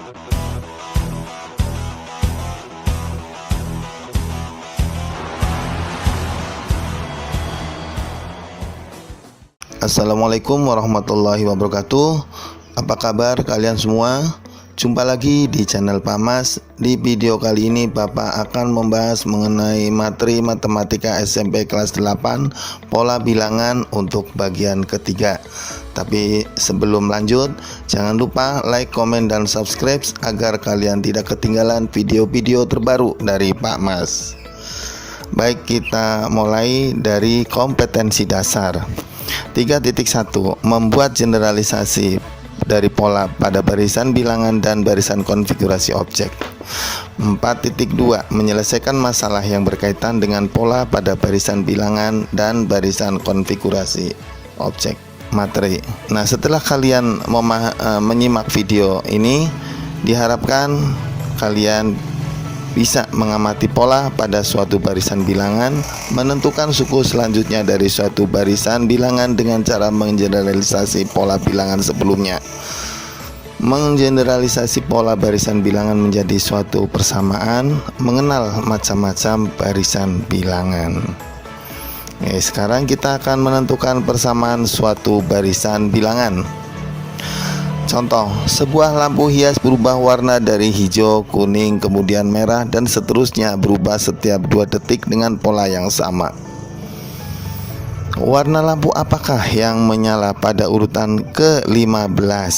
Assalamualaikum warahmatullahi wabarakatuh. Apa kabar kalian semua? Jumpa lagi di channel Pak Mas. Di video kali ini Bapak akan membahas mengenai materi matematika SMP kelas 8 pola bilangan untuk bagian ketiga. Tapi sebelum lanjut, jangan lupa like, komen, dan subscribe agar kalian tidak ketinggalan video-video terbaru dari Pak Mas. Baik, kita mulai dari kompetensi dasar. 3.1 Membuat generalisasi dari pola pada barisan bilangan dan barisan konfigurasi objek. 4.2 Menyelesaikan masalah yang berkaitan dengan pola pada barisan bilangan dan barisan konfigurasi objek. Materi. Nah, setelah kalian menyimak video ini, diharapkan kalian bisa mengamati pola pada suatu barisan bilangan, menentukan suku selanjutnya dari suatu barisan bilangan dengan cara menggeneralisasi pola bilangan sebelumnya. Menggeneralisasi pola barisan bilangan menjadi suatu persamaan, mengenal macam-macam barisan bilangan. Sekarang kita akan menentukan persamaan suatu barisan bilangan. Contoh, sebuah lampu hias berubah warna dari hijau, kuning, kemudian merah, dan seterusnya berubah setiap 2 detik dengan pola yang sama. Warna lampu apakah yang menyala pada urutan ke-15?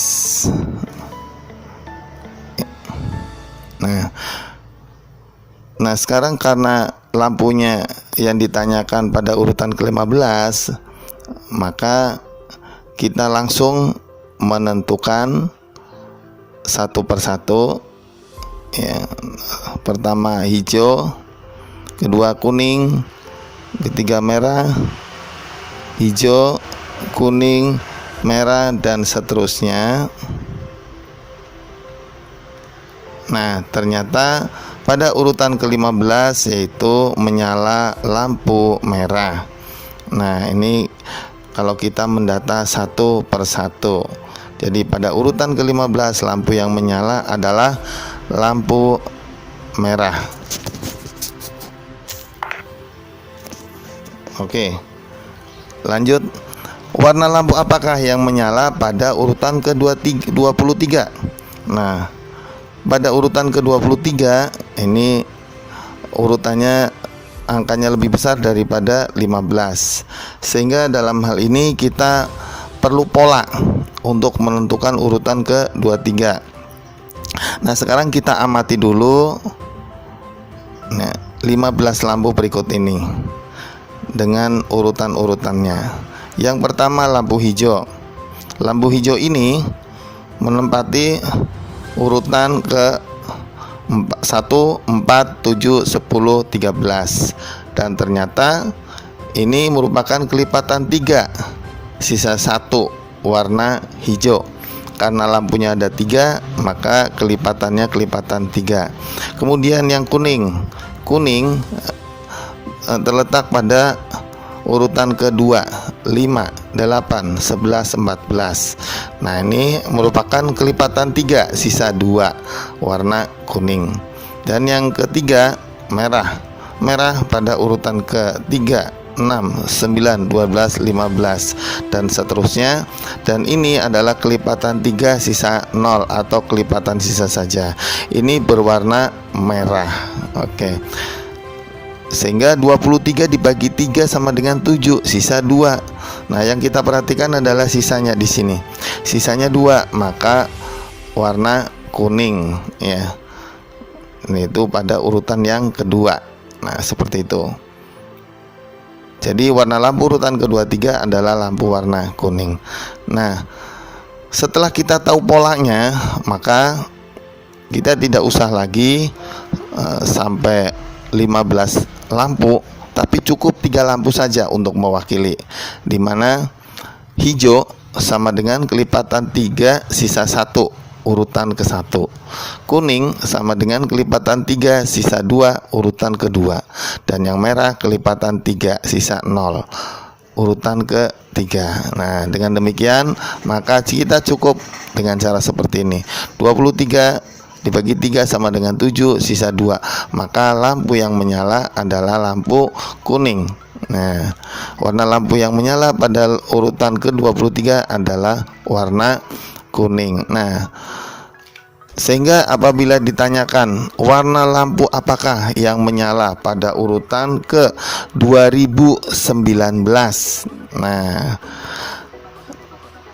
Nah, sekarang karena lampunya yang ditanyakan pada urutan ke-15, maka kita langsung menentukan satu persatu ya. Pertama hijau, kedua kuning, ketiga merah, hijau, kuning, merah, dan seterusnya. Nah, ternyata pada urutan ke-15 yaitu menyala lampu merah. Nah, ini kalau kita mendata satu persatu. Jadi pada urutan ke-15 lampu yang menyala adalah lampu merah. Oke, lanjut. Warna lampu apakah yang menyala pada urutan ke-23? Nah, pada urutan ke-23 ini urutannya angkanya lebih besar daripada 15. Sehingga dalam hal ini kita perlu pola untuk menentukan urutan ke-23. Nah, sekarang kita amati dulu 15 lampu berikut ini dengan urutan-urutannya. Yang pertama lampu hijau. Lampu hijau ini menempati urutan ke 1, 4, 7, 10, 13. Dan ternyata ini merupakan kelipatan 3, sisa 1 warna hijau. Karena lampunya ada 3, maka kelipatannya kelipatan 3. Kemudian yang kuning terletak pada urutan kedua, 5, 8, 11, 14. Nah, ini merupakan kelipatan 3, sisa 2 warna kuning. Dan yang ketiga merah pada urutan ketiga, 6, 9, 12, 15, dan seterusnya. Dan ini adalah kelipatan 3 sisa 0 atau kelipatan sisa saja. Ini berwarna merah. Oke. Sehingga 23 dibagi 3 sama dengan 7, sisa 2. Nah, yang kita perhatikan adalah sisanya di sini. Sisanya 2, maka warna kuning ya. Ini itu pada urutan yang kedua. Nah, seperti itu. Jadi warna lampu urutan ke-23 adalah lampu warna kuning. Nah, setelah kita tahu polanya, maka kita tidak usah lagi sampai 15 lampu, tapi cukup 3 lampu saja untuk mewakili, dimana hijau sama dengan kelipatan 3 sisa 1 urutan ke-1, kuning sama dengan kelipatan 3 sisa 2 urutan kedua, dan yang merah kelipatan 3 sisa 0 urutan ke-3. Nah, dengan demikian maka kita cukup dengan cara seperti ini. 23 dibagi 3 sama dengan 7, sisa 2. Maka lampu yang menyala adalah lampu kuning. Nah, warna lampu yang menyala pada urutan ke-23 adalah warna kuning. Nah, sehingga apabila ditanyakan warna lampu apakah yang menyala pada urutan ke 2019, nah,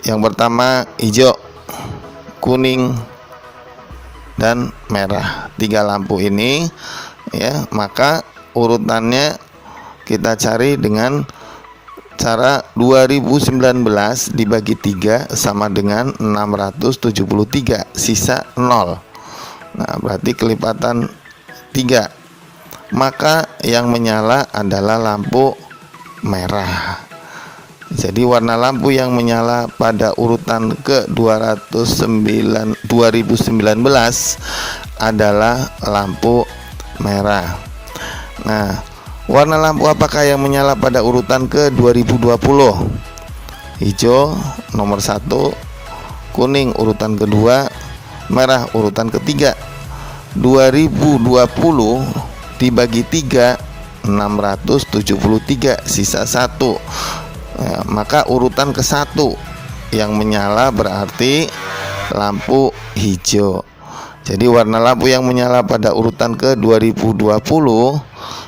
yang pertama hijau, kuning, dan merah. 3 lampu ini ya, maka urutannya kita cari dengan cara 2019 dibagi 3 sama dengan 673, sisa 0. Nah, berarti kelipatan 3. Maka yang menyala adalah lampu merah. Jadi warna lampu yang menyala pada urutan ke 2019 adalah lampu merah. Nah, warna lampu apakah yang menyala pada urutan ke 2020? Hijau nomor 1, kuning urutan kedua, merah urutan ketiga. 2020 dibagi 3, 673, sisa 1. Ya, maka urutan ke-1 yang menyala berarti lampu hijau. Jadi warna lampu yang menyala pada urutan ke 2020,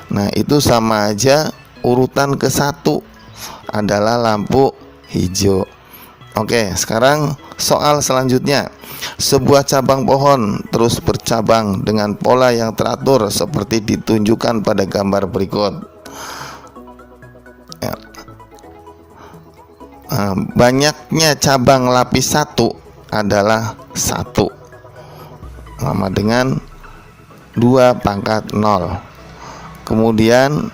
nah itu sama aja urutan ke-1 adalah lampu hijau. Oke, sekarang soal selanjutnya. Sebuah cabang pohon terus bercabang dengan pola yang teratur seperti ditunjukkan pada gambar berikut. Ya. Banyaknya cabang lapis 1 adalah 1 sama dengan 2 pangkat 0. Kemudian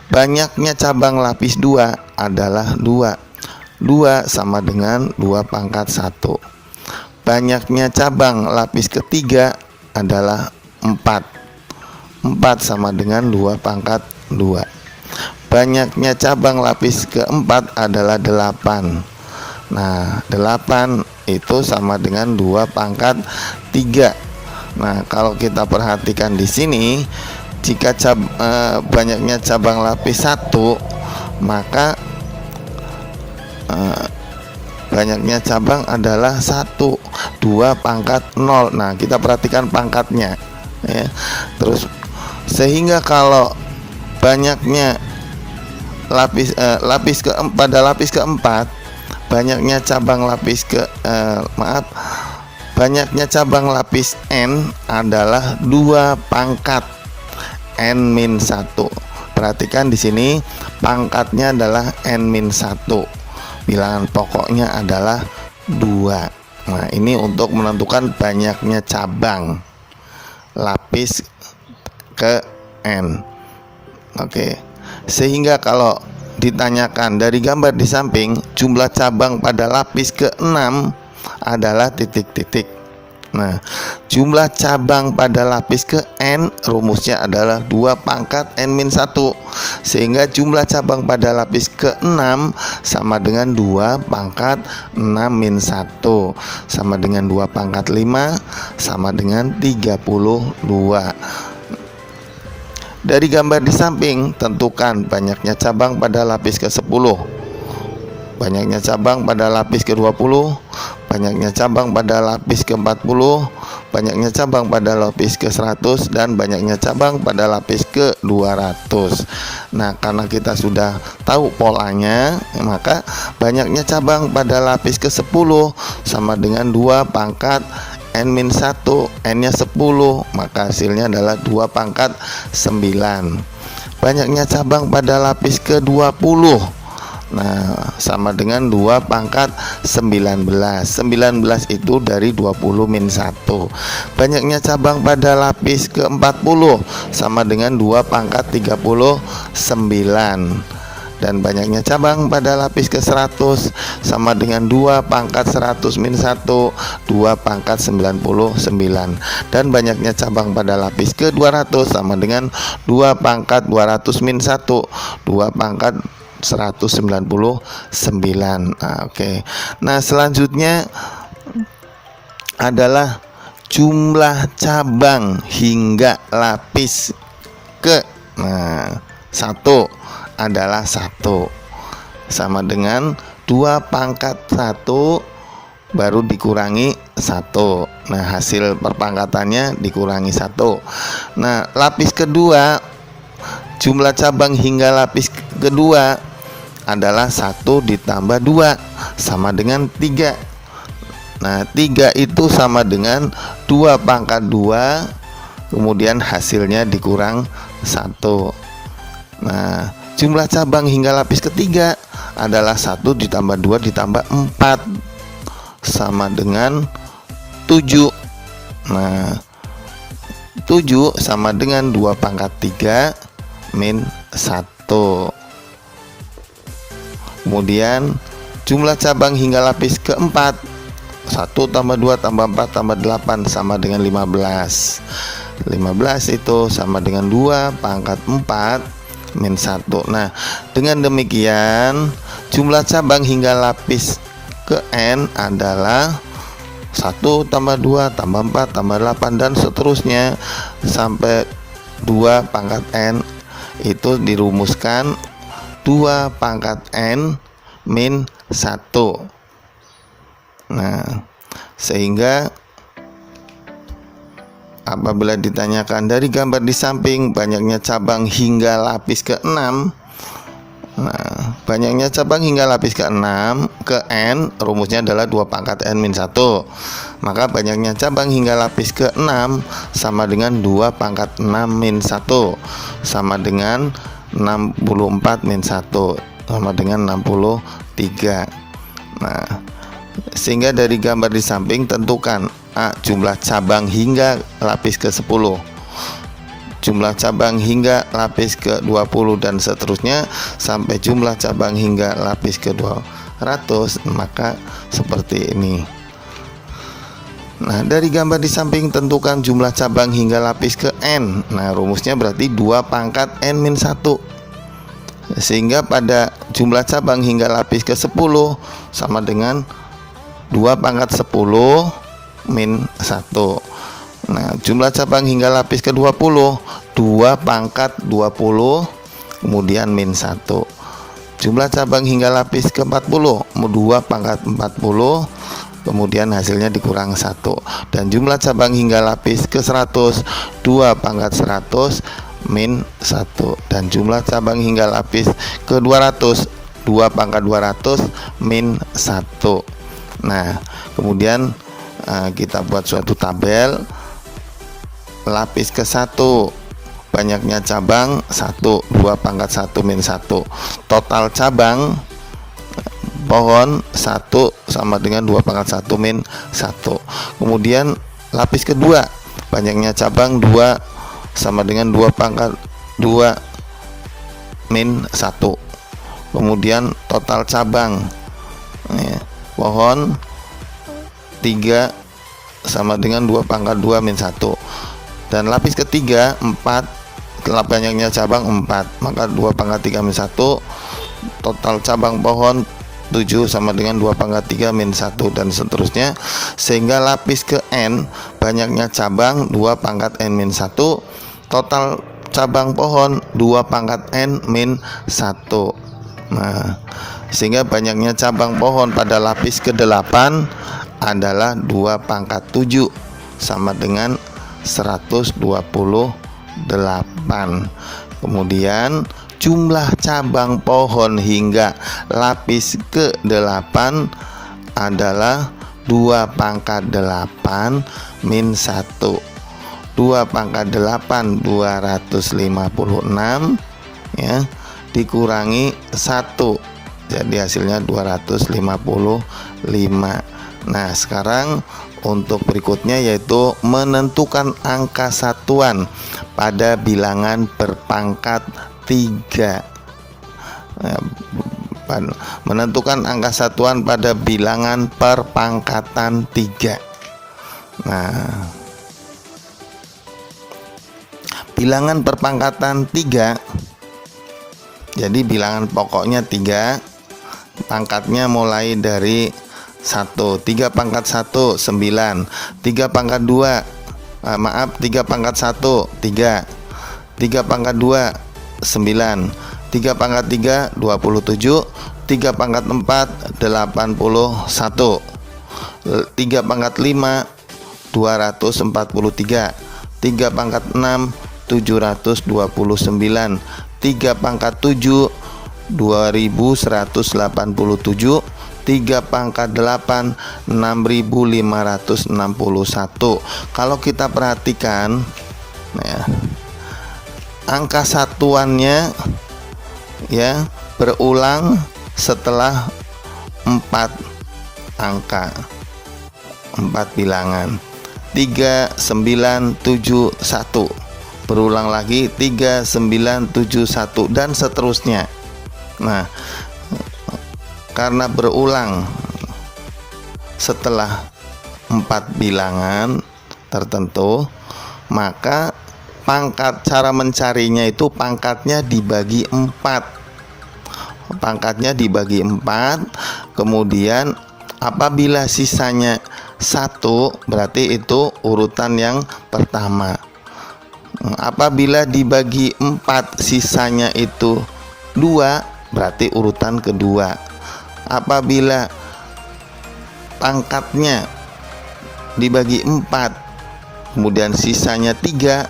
banyaknya cabang lapis 2 adalah 2. 2 sama dengan 2 pangkat 1. Banyaknya cabang lapis ketiga adalah 4. 4 sama dengan 2 pangkat 2. Banyaknya cabang lapis keempat adalah 8. Nah, 8 itu sama dengan 2 pangkat 3. Nah, kalau kita perhatikan di sini, jika banyaknya cabang lapis 1, maka banyaknya cabang adalah 1, 2 pangkat 0. Nah, kita perhatikan pangkatnya ya. Terus sehingga kalau banyaknya lapis keempat, banyaknya cabang lapis banyaknya cabang lapis n adalah 2 pangkat n-1. Perhatikan di sini pangkatnya adalah n-1. Bilangan pokoknya adalah 2. Nah, ini untuk menentukan banyaknya cabang lapis ke n. Oke. Sehingga kalau ditanyakan dari gambar di samping, jumlah cabang pada lapis ke-6 adalah titik-titik. Nah, jumlah cabang pada lapis ke n rumusnya adalah 2 pangkat n-1. Sehingga jumlah cabang pada lapis ke-6 sama dengan 2 pangkat 6-1, sama dengan 2 pangkat 5, sama dengan 32. Dari gambar di samping, tentukan banyaknya cabang pada lapis ke-10, banyaknya cabang pada lapis ke-20, banyaknya cabang pada lapis ke-40, banyaknya cabang pada lapis ke-100, dan banyaknya cabang pada lapis ke-200. Nah, karena kita sudah tahu polanya, maka banyaknya cabang pada lapis ke-10 sama dengan 2 pangkat n-1, n-nya 10, maka hasilnya adalah 2 pangkat 9. Banyaknya cabang pada lapis ke-20, nah sama dengan 2 pangkat 19. 19 itu dari 20-1. Banyaknya cabang pada lapis ke-40 sama dengan 2 pangkat 39. Dan banyaknya cabang pada lapis ke-100 sama dengan 2 pangkat 100-1, 2 pangkat 99. Dan banyaknya cabang pada lapis ke-200 sama dengan 2 pangkat 200-1, 2 pangkat 199. Nah, oke. Nah, selanjutnya adalah jumlah cabang hingga lapis ke 1 adalah 1, sama dengan 2 pangkat 1 baru dikurangi 1. Nah, hasil perpangkatannya dikurangi 1. Nah, lapis kedua, jumlah cabang hingga lapis kedua adalah 1 ditambah 2 sama dengan 3. Nah, 3 itu sama dengan 2 pangkat 2, kemudian hasilnya dikurang 1. Nah, jumlah cabang hingga lapis ketiga adalah 1 ditambah 2 ditambah 4 sama dengan 7. Nah, 7 sama dengan 2 pangkat 3 min 1. Kemudian jumlah cabang hingga lapis keempat, 1 tambah 2 tambah 4 tambah 8 sama dengan 15. 15 itu sama dengan 2 pangkat 4 min 1. Nah, dengan demikian jumlah cabang hingga lapis ke N adalah 1 tambah 2 tambah 4 tambah 8 dan seterusnya sampai 2 pangkat N. Itu dirumuskan 2 pangkat N min 1. Nah, sehingga apabila ditanyakan dari gambar di samping banyaknya cabang hingga lapis ke-6, nah, banyaknya cabang hingga lapis ke-6 ke N, rumusnya adalah 2 pangkat N min 1. Maka banyaknya cabang hingga lapis ke-6 sama dengan 2 pangkat 6 min 1 sama dengan 64 min 1 sama dengan 63. Nah, sehingga dari gambar di samping tentukan A. Jumlah cabang hingga lapis ke-10, jumlah cabang hingga lapis ke-20 dan seterusnya sampai jumlah cabang hingga lapis ke-200. Maka seperti ini. Nah, dari gambar di samping tentukan jumlah cabang hingga lapis ke N. Nah, rumusnya berarti 2 pangkat N min 1. Sehingga pada jumlah cabang hingga lapis ke-10 sama dengan 2 pangkat 10 min 1. Nah, jumlah cabang hingga lapis ke-20, 2 pangkat 20 kemudian min 1. Jumlah cabang hingga lapis ke-40, 2 pangkat 40 kemudian hasilnya dikurang 1. Dan jumlah cabang hingga lapis ke-100, 2 pangkat 100 min 1. Dan jumlah cabang hingga lapis ke-200, 2 pangkat 200 min 1. Nah, kemudian kita buat suatu tabel. Lapis ke-1 banyaknya cabang 1, 2 pangkat 1 min 1. Total cabang pohon 1 sama dengan 2 pangkat 1 min 1. Kemudian lapis kedua banyaknya cabang 2 sama dengan 2 pangkat 2 min 1. Kemudian total cabang pohon 3 sama dengan 2 pangkat 2 min 1. Dan lapis ketiga 4, banyaknya cabang 4, maka 2 pangkat 3 min 1. Total cabang pohon 7 sama dengan 2 pangkat 3 min 1 dan seterusnya. Sehingga lapis ke N banyaknya cabang 2 pangkat N min 1. Total cabang pohon 2 pangkat N min 1. Nah, sehingga banyaknya cabang pohon pada lapis ke-8 adalah 2 pangkat 7 sama dengan 128. Kemudian jumlah cabang pohon hingga lapis ke-8 adalah 2 pangkat 8 min 1. 2 pangkat 8 256 ya, dikurangi 1, jadi hasilnya 255. Nah, sekarang untuk berikutnya yaitu menentukan angka satuan pada bilangan berpangkat 3. Menentukan angka satuan pada bilangan perpangkatan 3. Nah, bilangan perpangkatan 3, jadi bilangan pokoknya 3, pangkatnya mulai dari 1. 3 pangkat 1 9. 3 pangkat 2 3 pangkat 1 3. 3 pangkat 2 9. 3 pangkat 3 27. 3 pangkat 4 81. 3 pangkat 5 243. 3 pangkat 6 729. 3 pangkat 7 2187. 3 pangkat 8 6561. Kalau kita perhatikan ya, angka satuannya ya berulang setelah 4 angka, 4 bilangan. 3971 berulang lagi, 3971 dan seterusnya. Nah, karena berulang setelah 4 bilangan tertentu, maka cara mencarinya itu pangkatnya dibagi 4. Pangkatnya dibagi 4. Kemudian apabila sisanya 1, berarti itu urutan yang pertama. Apabila dibagi 4 sisanya itu 2, berarti urutan kedua. Apabila pangkatnya dibagi 4 kemudian sisanya 3,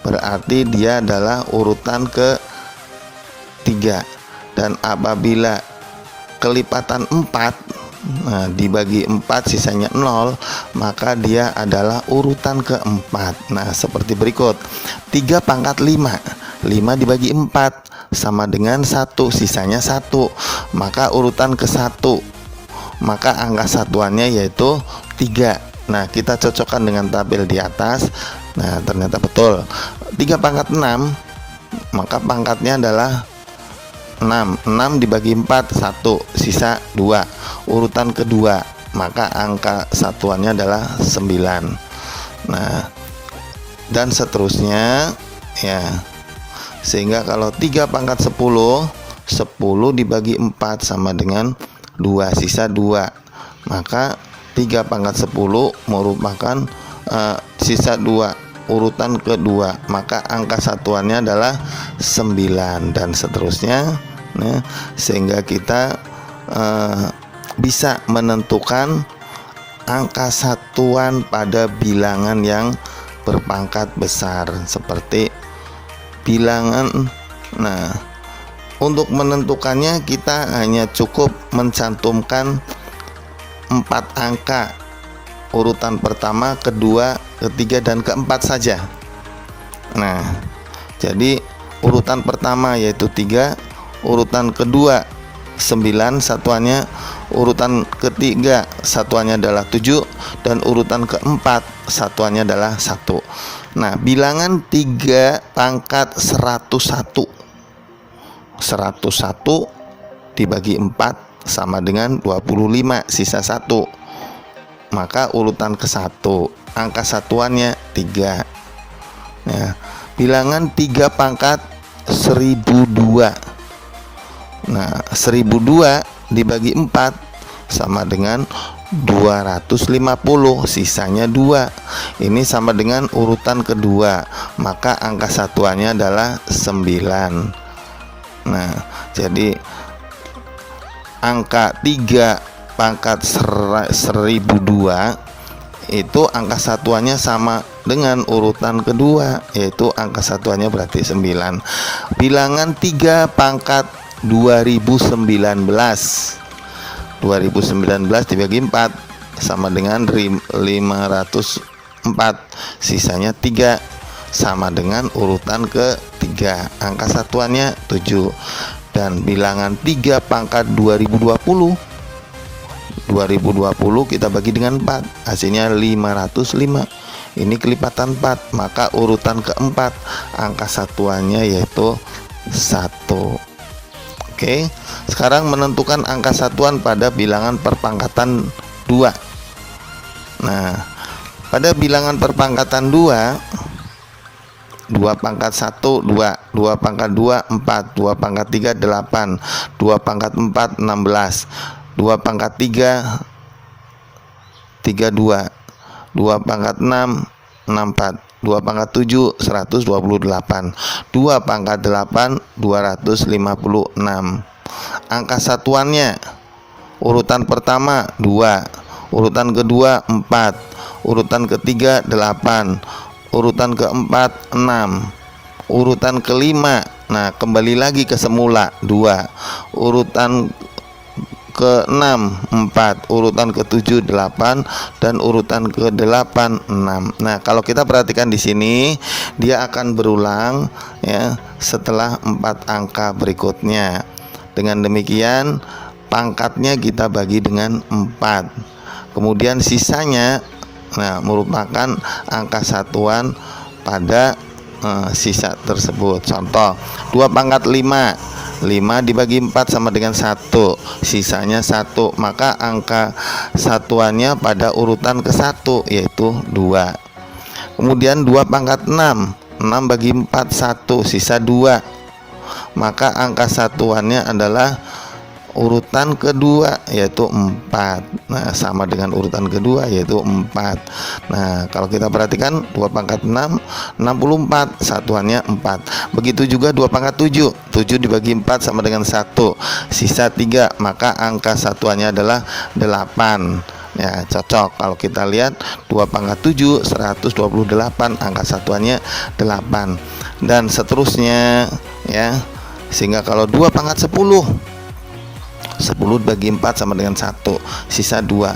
berarti dia adalah urutan ketiga. Dan apabila kelipatan 4 dibagi 4 sisanya 0, maka dia adalah urutan keempat. Nah, seperti berikut. 3 pangkat 5. 5 dibagi 4 sama dengan 1, sisanya 1, maka urutan ke-1. Maka angka satuannya yaitu 3. Nah, kita cocokkan dengan tabel di atas. Nah, ternyata betul. 3 pangkat 6, maka pangkatnya adalah 6. 6 dibagi 4 1, sisa 2, urutan kedua, maka angka satuannya adalah 9. Nah, dan seterusnya ya. Sehingga kalau 3 pangkat 10, 10 dibagi 4 sama dengan 2, sisa 2, maka 3 pangkat 10 merupakan sisa 2, urutan kedua, maka angka satuannya adalah 9 dan seterusnya. Nah, sehingga kita bisa menentukan angka satuan pada bilangan yang berpangkat besar seperti bilangan. Nah, untuk menentukannya kita hanya cukup mencantumkan 4 angka urutan pertama, kedua, ketiga, dan keempat saja. Nah, jadi urutan pertama yaitu 3, urutan kedua 9 satuannya, urutan ketiga satuannya adalah 7, dan urutan keempat satuannya adalah 1. Nah, bilangan 3 pangkat 101. 101 dibagi 4 sama dengan 25, sisa 1. Maka urutan ke-1, angka satuannya 3. Nah, bilangan 3 pangkat 1002. Nah, 1002 dibagi 4 sama dengan 250, sisanya 2. Ini sama dengan urutan kedua, maka angka satuannya adalah 9. Nah, jadi angka 3 pangkat 1002 itu angka satuannya sama dengan urutan kedua, yaitu angka satuannya berarti 9. Bilangan 3 pangkat 2019 dibagi 4 sama dengan 504, sisanya 3, sama dengan urutan ketiga, angka satuannya 7. Dan bilangan 3 pangkat 2020 kita bagi dengan 4, hasilnya 505. Ini kelipatan 4, maka urutan keempat, angka satuannya yaitu 1. Oke, sekarang menentukan angka satuan pada bilangan perpangkatan 2. Nah, pada bilangan perpangkatan 2, 2 pangkat 1 2, 2 pangkat 2 4, 2 pangkat 3 8, 2 pangkat 4 16, 2 pangkat 3 32. 2 pangkat 6, 64. 2 pangkat 7, 128. 2 pangkat 8, 256. Angka satuannya, urutan pertama 2, urutan kedua 4, urutan ketiga 8, urutan keempat 6, urutan kelima, nah kembali lagi ke semula 2, urutan ke-6 4, urutan ke-7 8, dan urutan ke-8 6. Nah, kalau kita perhatikan di sini, dia akan berulang ya setelah 4 angka berikutnya. Dengan demikian, pangkatnya kita bagi dengan 4. Kemudian sisanya merupakan angka satuan pada sisa tersebut. Contoh, 2 pangkat 5. 5 dibagi 4 sama dengan 1, sisanya 1, maka angka satuannya pada urutan ke-1 yaitu 2. Kemudian 2 pangkat 6. 6 bagi 4 1, sisa 2, maka angka satuannya adalah urutan kedua yaitu 4. Nah, sama dengan urutan kedua yaitu 4. Nah, kalau kita perhatikan 2 pangkat 6 64, satuannya 4. Begitu juga 2 pangkat 7. 7 dibagi 4 sama dengan 1, sisa 3, maka angka satuannya adalah 8. Ya, cocok. Kalau kita lihat 2 pangkat 7 128, angka satuannya 8, dan seterusnya ya. Sehingga kalau 2 pangkat 10 bagi 4 sama dengan 1, sisa 2.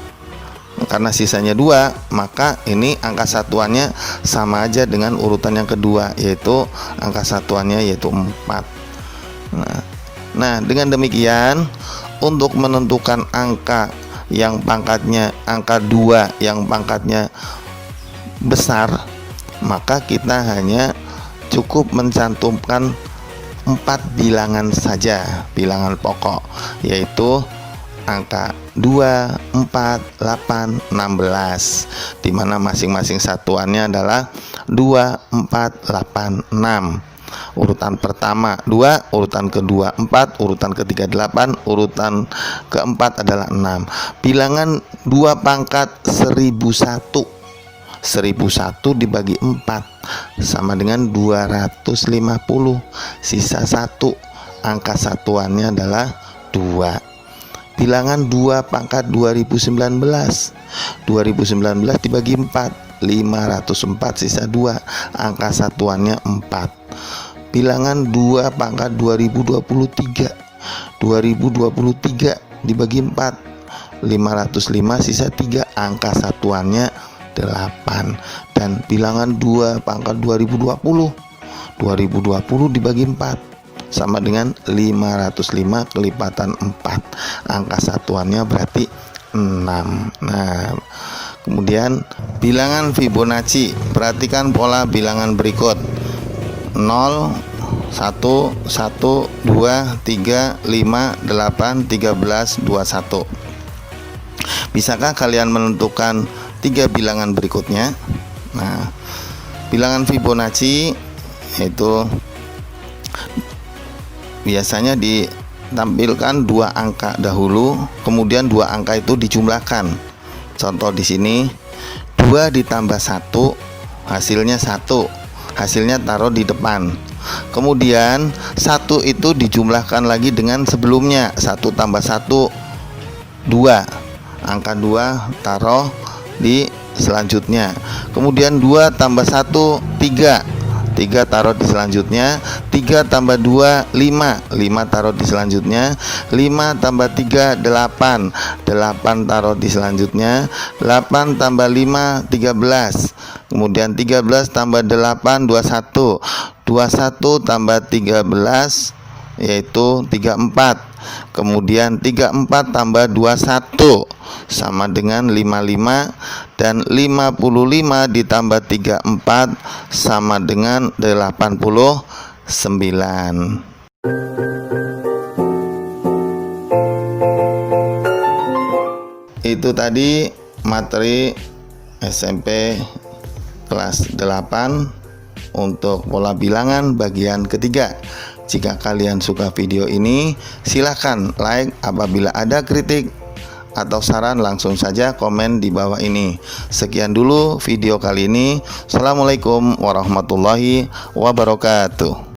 Karena sisanya 2, maka ini angka satuannya sama aja dengan urutan yang kedua, yaitu angka satuannya yaitu 4. Nah, dengan demikian untuk menentukan angka yang pangkatnya angka 2 yang pangkatnya besar, maka kita hanya cukup mencantumkan 4 bilangan saja, bilangan pokok, yaitu angka 2, 4, 8, 16, di mana masing-masing satuannya adalah 2, 4, 8, 6. Urutan pertama 2, urutan kedua 4, urutan ketiga 8, urutan keempat adalah 6. Bilangan 2 pangkat 1001. 1001 dibagi 4 sama dengan 250, sisa 1, angka satuannya adalah 2. Bilangan 2 pangkat 2019. 2019 dibagi 4, 504, sisa 2, angka satuannya 4. Bilangan 2 pangkat 2023. 2023 dibagi 4, 505, sisa 3, angka satuannya 8. Dan bilangan 2 pangkat 2020. 2020 dibagi 4 sama dengan 505 kelipatan 4, angka satuannya berarti 6. Nah, kemudian bilangan Fibonacci, perhatikan pola bilangan berikut: 0, 1, 1, 2, 3, 5, 8, 13, 21. Bisakah kalian menentukan 3 bilangan berikutnya? Nah, bilangan Fibonacci itu biasanya ditampilkan 2 angka dahulu, kemudian 2 angka itu dijumlahkan. Contoh di sini 2 ditambah 1 hasilnya 1, hasilnya taruh di depan. Kemudian 1 itu dijumlahkan lagi dengan sebelumnya, 1 tambah 1 2, angka 2 taruh di selanjutnya. Kemudian 2 tambah 1 3, 3 taruh di selanjutnya. 3 tambah 2 5, 5 taruh di selanjutnya. 5 tambah 3 8, 8 taruh di selanjutnya. 8 tambah 5 13. Kemudian 13 tambah 8 21. 21 tambah 13 yaitu 34. Kemudian 34 tambah 21 sama dengan 55, dan 55 ditambah 34 sama dengan 89. Itu tadi materi SMP kelas 8 untuk pola bilangan bagian ketiga. Jika kalian suka video ini, silahkan like. Apabila ada kritik atau saran langsung saja komen di bawah ini. Sekian dulu video kali ini. Assalamualaikum warahmatullahi wabarakatuh.